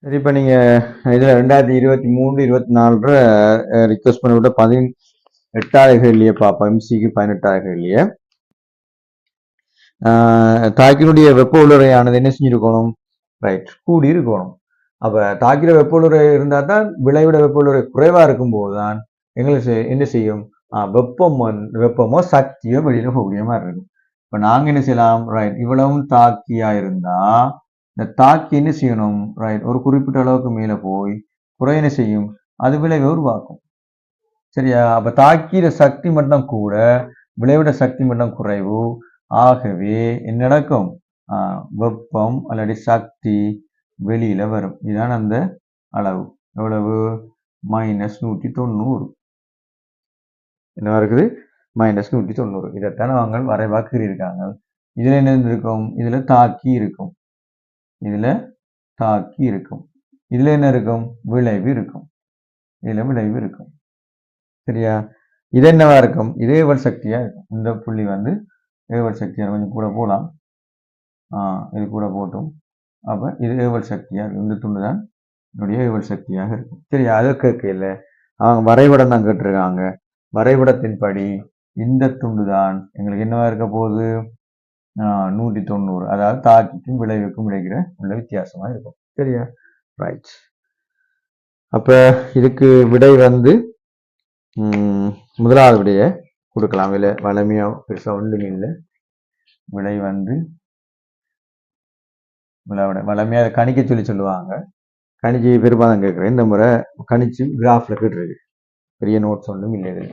சரி, இப்போ நீங்கள் இதில் 2023 24 ரிக்வஸ்ட் பண்ண விட்ட 18வது கேள்வியை பார்ப்போம். எம்சிக்கு 18வது கேள்வியை. தாக்கினுடைய வெப்ப உலரையானது என்ன செஞ்சிருக்கணும்? ரைட், கூடி இருக்கணும். அப்போ தாக்கிற வெப்ப உலரை இருந்தால் தான் விளைவிட வெப்ப உலரை குறைவாக இருக்கும்போது தான் எங்களுக்கு என்ன செய்யும்? வெப்பமோ சக்தியோ வெளியில் போகக்கூடிய மாதிரி இருக்கும். இப்போ நாங்கள் என்ன செய்யலாம்? ரைட், இவ்வளவும் தாக்கியாக இருந்தால் இந்த தாக்கி என்ன செய்யணும்? ரைட், ஒரு குறிப்பிட்ட அளவுக்கு மேலே போய் குறை என்ன செய்யும்? அது விளைவை உருவாக்கும். சரியா? அப்போ தாக்கிற சக்தி மட்டும் கூட விளைவிட சக்தி மட்டும் குறைவு. ஆகவே என்ன நடக்கும்? வெப்பம் அல்லது சக்தி வெளியில வரும். இதுதான் அந்த அளவு. எவ்வளவு? -190. என்ன இருக்குது? -190. இதைத்தானே அவங்க வரைவாக்கு இருக்காங்க. இதுல என்ன இருக்கும்? இதுல தாக்கி இருக்கும். இதுல தாக்கி இருக்கும். இதுல என்ன இருக்கும்? விளைவு இருக்கும். இதுல விளைவு இருக்கும். சரியா? இது என்னவா இருக்கும்? இது ஏவல் சக்தியா இருக்கும். இந்த புள்ளி வந்து ஏவல் சக்தியா கொஞ்சம் கூட போகலாம். இது கூட போட்டும். அப்ப இது ஏவல் சக்தியா இருக்கும். இந்த துண்டு தான் என்னுடைய ஏவல் சக்தியாக இருக்கும். சரியா? அதை கேட்கல, அவங்க வரைபடம் தான் கேட்டிருக்காங்க. வரைபடத்தின்படி இந்த துண்டு தான் எங்களுக்கு என்னவா இருக்க போகுது? 190. அதாவது தாக்கிக்கும் விளைவுக்கும் இடைக்கிற உள்ள வித்தியாசமா இருக்கும். சரியா? ரைட். அப்ப இதுக்கு விடை வந்து முதலாவது விடைய கொடுக்கலாம். விலை வளமையா பெருசா ஒன்றும் இல்லை. விடை வந்து வளமையா அதை கணிக்க சொல்லுவாங்க. கணிச்சு பெரும்பாலும் கேட்குறேன். இந்த முறை கணிச்சு கிராஃப்ல கேட்டுருக்கு. பெரிய நோட்ஸ் ஒன்றும் இல்லை.